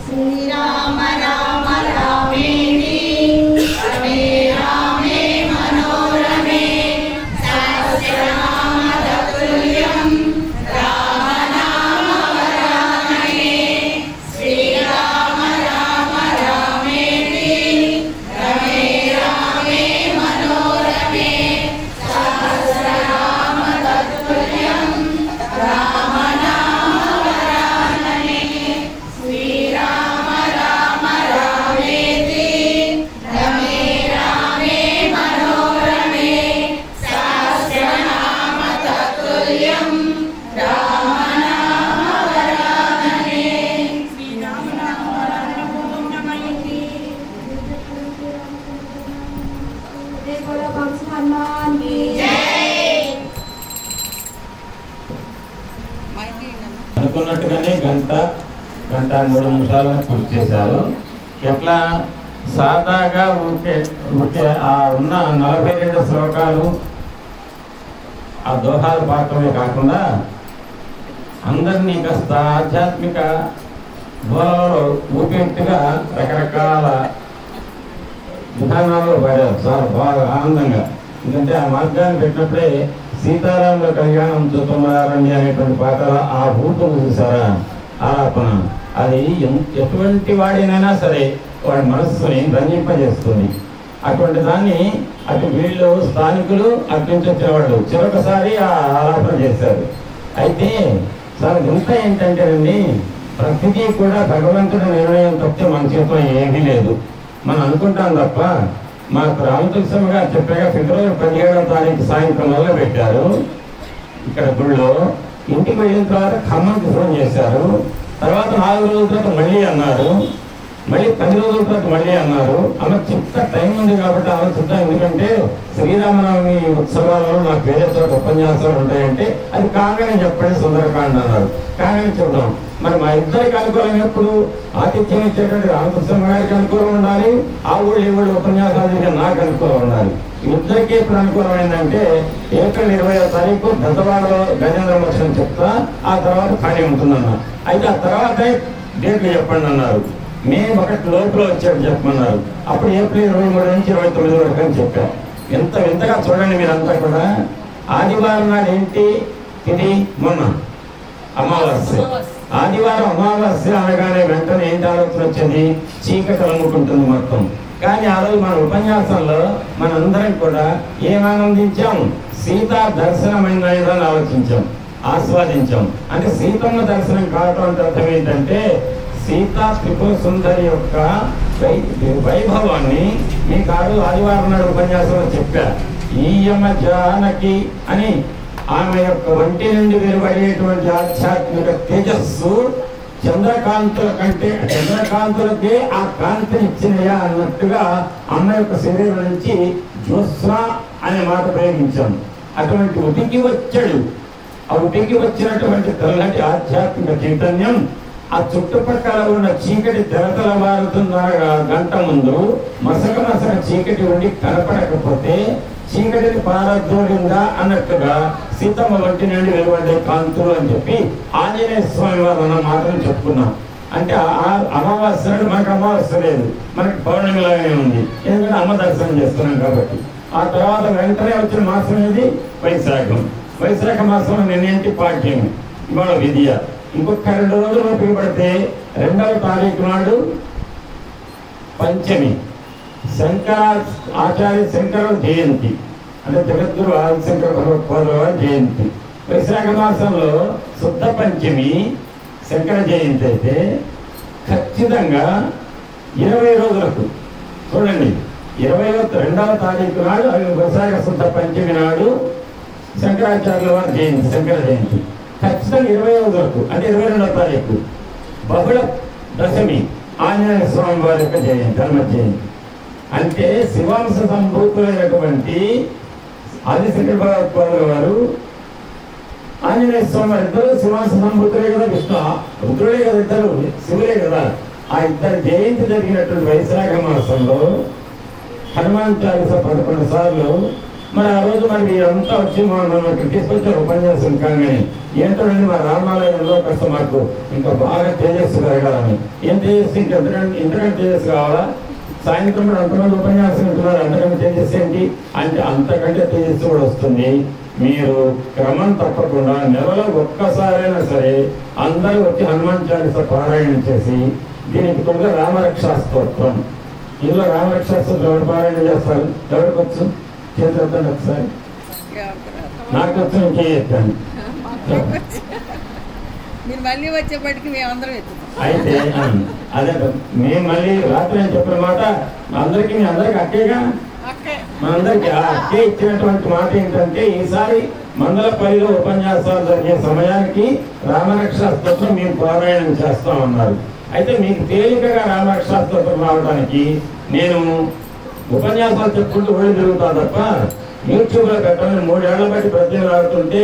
శ్రీరామ రామ రామేతి రమే రామే మనోరమే సహస్రనామ తతుల్యం రామ నామ వరాననే శ్రీరామ రామ రామేతి రమే రామే మనోరమే సహస్రనామ తతుల్యం రామ నామ వరాననే శ్రీరామ రామ రామేతి రమే రామే మనోరమే సహస్రనామ తతుల్యం రామ నామ వరాననే శ్రీరామ నామ వరాననే పూర్ణమయంతి దేవోల భక్త హనుమాన్ కి జై. అనుకున్నట్టుగానే గంట 3 నిమిషాలను పూర్తి చేశారు. ఎట్లా సాదాగా ఊరికే ఆ ఉన్న 42 శ్లోకాలు ఆ దోహాలు పాడటమే కాకుండా అందరినీ కాస్త ఆధ్యాత్మిక ధోరణిలో ఊపినట్టుగా రకరకాల విధానాల్లో పాడారు. చాలా బాగా ఆనందంగా. ఎందుకంటే ఆ మార్గాన్ని పెట్టినప్పుడే సీతారాముల కళ్యాణం చూస్తున్నారండి అనేటువంటి పాటల ఆ భూతులు చూసారా ఆలాపన, అది ఎటువంటి వాడినైనా సరే వాడి మనస్సుని రంజింపజేస్తుంది. అటువంటి దాన్ని అటు వీళ్ళు స్థానికులు అటు నుంచి వచ్చిన వాళ్ళు చిరొకసారి ఆ ఆలాపన చేశారు. అయితే చాలా వింత ఏంటంటేనండి, ప్రతిదీ కూడా భగవంతుడి నిర్ణయం తప్పితే మన చేతిలో ఏమీ లేదు. మనం అనుకుంటాం తప్ప. మాకు రామతులసమ్మ గారు చెప్పాక ఫిబ్రవరి 17వ తారీఖు సాయంత్రం మొదలు పెట్టారు ఇక్కడ గుళ్ళో. ఇంటికి వెళ్ళిన తర్వాత ఖమ్మంకి ఫోన్ చేశారు. తర్వాత 4 రోజుల తర్వాత మళ్ళీ అన్నారు. మళ్ళీ 10 రోజుల తర్వాత మళ్ళీ అన్నారు. ఆమె చెప్తా టైం ఉంది కాబట్టి ఆలోచిద్దాం. ఎందుకంటే శ్రీరామనవమి ఉత్సవాలలో నాకు వేరే చోట ఉపన్యాసాలు ఉంటాయంటే అది కాగానే చెప్పండి సుందరకాండ అన్నారు. కాగానే చూద్దాం. మరి మా ఇద్దరికి అనుకూలమైనప్పుడు ఆతిథ్యం ఇచ్చేటువంటి రామకృష్ణ గారికి అనుకూలం ఉండాలి, ఆ ఊళ్ళు ఈ ఊళ్ళు ఉపన్యాసాలు నాకు అనుకూలం ఉండాలి. ఇద్దరికి ఎప్పుడు అనుకూలమైందంటే ఏప్రిల్ 20వ తారీఖు దత్తవాడలో గజేంద్ర మోక్షం చెప్తా, ఆ తర్వాత ఖాళీ ఉంటుందన్న. అయితే ఆ తర్వాత డేట్లు చెప్పండి అన్నారు. మే 1 లోపల వచ్చేట్టు చెప్పమన్నారు. అప్పుడు ఏప్రిల్ 23 నుంచి 29 వరకు అని చెప్పారు. ఎంత వింతగా చూడండి మీరంతా కూడా. ఆదివారం నాడు ఏంటి ఇది? మొన్న అమావాస్య. ఆదివారం అమావాస్య అనగానే వెంటనే ఏంటి ఆలోచన వచ్చింది? చీకటి అమ్ముకుంటుంది మొత్తం. కానీ ఆ రోజు మన ఉపన్యాసంలో మనందరం కూడా ఏం ఆనందించాం? సీతా దర్శనమైందని ఆలోచించాం, ఆస్వాదించాం. అంటే సీతమ్మ దర్శనం కావటం అంటే అర్థం ఏంటంటే సీతా త్రిపుర సుందరి యొక్క వైభవాన్ని మీకు ఆ రోజు ఆదివారం నాడు ఉపన్యాసంలో చెప్పా. ఈయమ జానకి అని ఆమె యొక్క వంటి నుండి వెలువడేటువంటి ఆధ్యాత్మిక తేజస్సు చంద్రకాంతుల కంటే చంద్రకాంతులకే ఆ కాంతిని ఇచ్చినయా అన్నట్టుగా అమ్మ యొక్క శరీరం నుంచి జ్యోత్స్న అనే మాట ప్రయోగించాం. అటువంటి ఉటికి వచ్చాడు. ఆ ఉటికి వచ్చినటువంటి తెల్లటి ఆధ్యాత్మిక చైతన్యం ఆ చుట్టుపక్కల ఉన్న చీకటి తెరతల వారుతున్న గంట ముందు మసక చీకటి ఉండి కనపడకపోతే చీకటిని పారద్రోడిందా అన్నట్టుగా సీతమ్మ వంటి నుండి వెలువడే కాంతులు అని చెప్పి ఆంజనేయ స్వామి వారు అన్న మాటను చెప్పుకున్నాం. అంటే ఆ అమావాస్య నాడు మనకు అమావాస్య లేదు, మనకి పౌర్ణమిలాగానే ఉంది. ఎందుకంటే అమ్మ దర్శనం చేస్తున్నాం కాబట్టి. ఆ తర్వాత వెంటనే వచ్చిన మాసం ఏది? వైశాఖం. వైశాఖ మాసంలో నిన్నేంటి పాఠ్యం, ఇవాళ విద్య. ఇంకొక 2 రోజులు ఉపయోగపడితే 2వ తారీఖు నాడు పంచమి, ఆచార్య శంకర జయంతి, అంటే జగద్గురు ఆదిశంకర భగవత్పాదుల వారి జయంతి. వైశాఖ మాసంలో శుద్ధ పంచమి శంకర జయంతి అయితే ఖచ్చితంగా 20 రోజులకు చూడండి, 22వ తారీఖు నాడు వైశాఖ శుద్ధ పంచమి నాడు శంకరాచార్యుల వారి జయంతి, శంకర జయంతి. ఖచ్చితంగా 20 రోజులకు అంటే 22వ తారీఖు బహుళ దశమి ఆంజనేయ స్వామి వారి యొక్క జయంతి, ధర్మ జయంతి. అంటే శివాంశ సంభూతులైనటువంటి ఆదిశంకర భగవత్పాదుల వారు ఆంజనేయ స్వామి వారు ఇద్దరు శివాంశ సంభూతులే కదా, విష్ణు రుద్రుడే కదా, ఇద్దరు శివులే కదా. ఆ ఇద్దరు జయంతి జరిగినటువంటి వైశాఖ మాసంలో హనుమాన్ చాలీస 11 సార్లు. మరి ఆ రోజు మరి మీరంతా వచ్చి మనం ఇక్కడ తీసుకొచ్చారు ఉపన్యాసం కానీ ఏంటంటే మా రామాలయంలో కాస్త మాకు ఇంకా బాగా తేజస్సు కలగాలని. ఏం తేజస్సు ఇంకా ఎంతకంటే తేజస్సు కావాలా? సాయంత్రం కూడా అంతమంది ఉపన్యాసం ఉంటున్నారు, అంతకంటే తేజస్సు ఏంటి అంటే అంతకంటే తేజస్సు కూడా వస్తుంది. మీరు క్రమం తప్పకుండా నెలలో ఒక్కసారైనా సరే అందరూ వచ్చి హనుమాన్ చాలీస పారాయణం చేసి దీనికి తొందర రామరక్షా స్తోత్రం. ఇందులో రామరక్షా స్తోత్రం ఎవరు పారాయణ చేస్తారు? ఎవరికి వచ్చు? చేతులెత్తండి ఒకసారి. నాకు వచ్చి ఇంకేస్తాను. అయితే అదే మేము మళ్ళీ రాత్రి అని చెప్పిన మాట అందరికీ మీ అందరికి అక్కేగా, మనందరికి ఆ అక్కే ఇచ్చినటువంటి మాట ఏంటంటే ఈసారి మందలపల్లిలో ఉపన్యాసాలు జరిగే సమయానికి రామరక్షా స్తోత్రం మేము పారాయణం చేస్తామన్నారు. అయితే మీకు తేలికగా రామరక్షా స్తోత్రం రావడానికి నేను ఉపన్యాసాలు చెప్పుకుంటూ ఒళ్ళు తిరుగుతా తప్ప యూట్యూబ్లో పెట్టాలని 3 ఏళ్ల బట్టి ప్రజలు ఆడుతుంటే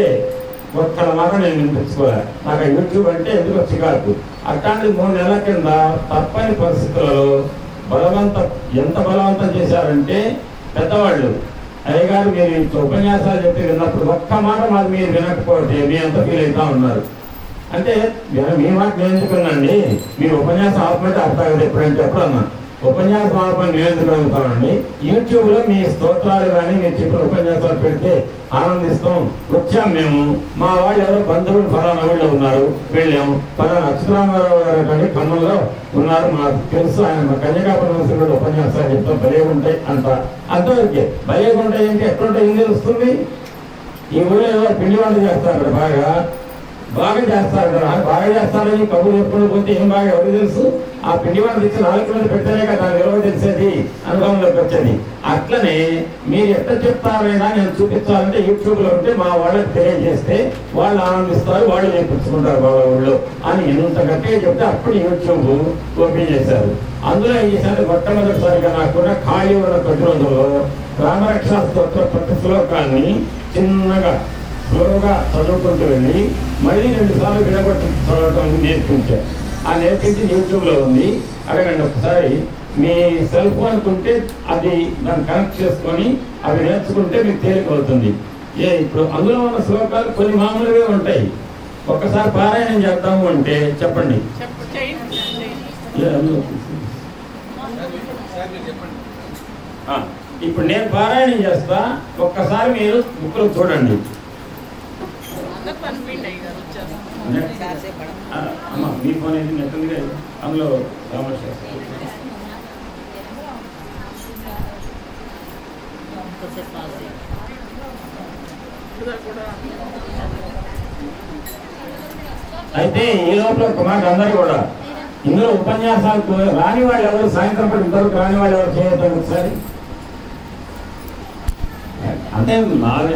ఒక్కడ మాట నేను వినిపించుకోవాలి. నాకు యూట్యూబ్ అంటే ఎందుకు చికాకు. అట్లాంటి 3 నెలల కింద తప్పని పరిస్థితులలో ఎంత బలవంతం చేశారంటే పెద్దవాళ్ళు, అయ్యగారు మీరు ఉపన్యాసాలు చెప్పి విన్నప్పుడు ఒక్క మాట మాది మీరు వినకపోతే మీ అంత ఫీల్ అవుతా ఉన్నారు. అంటే మీ మాట నేను ఎందుకున్నాండి, మీరు ఉపన్యాసం ఆపమంటే అర్థం ఎప్పుడంటే ఎప్పుడు అన్నా ఉపన్యాసం ఆపని నేను ఎందుకు అడుగుతామండి. యూట్యూబ్లో మీ స్తోత్రాలు కానీ మీరు చెప్పిన ఉపన్యాసాలు పెడితే ఆనందిస్తాం. వచ్చాం మేము, మా వాళ్ళు ఎవరో బంధువులు ఫలానా ఊళ్ళో ఉన్నారు, వెళ్ళాము. ఫలానా అచ్యుతరామారావు గారు కానీ ఖమ్మంలో ఉన్నారు, మాకు తెలుసు, ఆయన కన్యకాపురం ఉపన్యాసాలు చెప్తాం, భలే ఉంటాయి అంతవరకే. భలే ఉంటాయి అంటే ఎట్లుంటాయి ఏం తెలుస్తుంది? ఈ ఊళ్ళో ఏదో పిండి వంట చేస్తారు, బాగా చేస్తారు కదా. బాగా చేస్తారని కబుర్లు చెప్పుకుని పోతే ఏం బాగా ఎవరికి తెలుసు? ఆ పిండి వంట తెచ్చి 4 కిలోలు పెడితేనే కదా విలువ తెలిసేది, అనుభవంలోకి వచ్చేది. అట్లనే మీరు ఎట్లా చెప్తారైనా నేను చూపించాలంటే యూట్యూబ్లో ఉంటే మా వాళ్ళకి తెలియజేస్తే వాళ్ళు ఆనందిస్తారు, వాళ్ళు నేర్పించుకుంటారు వాళ్ళ ఊళ్ళో అని ఎంత గట్టిగా చెప్తే అప్పుడు యూట్యూబ్ ఓపెన్ చేశారు. అందులో ఈసారి మొట్టమొదటిసారిగా నాకున్న ఖాళీ ఉన్న 10 రోజుల్లో రామరక్షా స్తోత్ర ప్రతి శ్లోకాన్ని చిన్నగా స్లోగా చదువుకుంటూ వెళ్ళి మళ్ళీ 2 సార్లు విడగొట్టి చదవటం నేర్పించారు. ఆ నేర్పించి యూట్యూబ్లో ఉంది, అడగండి ఒకసారి. మీ సెల్ ఫోన్ ఉంటే అది దాన్ని కనెక్ట్ చేసుకొని అవి నేర్చుకుంటే మీకు తేలిక అవుతుంది. ఇప్పుడు అందులో ఉన్న శ్లోకాలు కొన్ని మామూలుగా ఉంటాయి. ఒక్కసారి పారాయణం చేద్దాము అంటే చెప్పండి. ఇప్పుడు నేను పారాయణం చేస్తా, ఒక్కసారి మీరు బుక్లో చూడండి. అమ్మా మీ ఫోన్ ఏది నెట్ ఉంది కదా, అందులో సమస్య. అయితే ఈ లోపల ఒక మాట అందరూ కూడా ఇందులో ఉపన్యాసాలు రాని వాళ్ళు ఎవరు, సాయంత్రం పాటు ఇంతవరకు రాని వాళ్ళు ఎవరు చేయొద్దు ఒకసారి. అంటే నాలుగు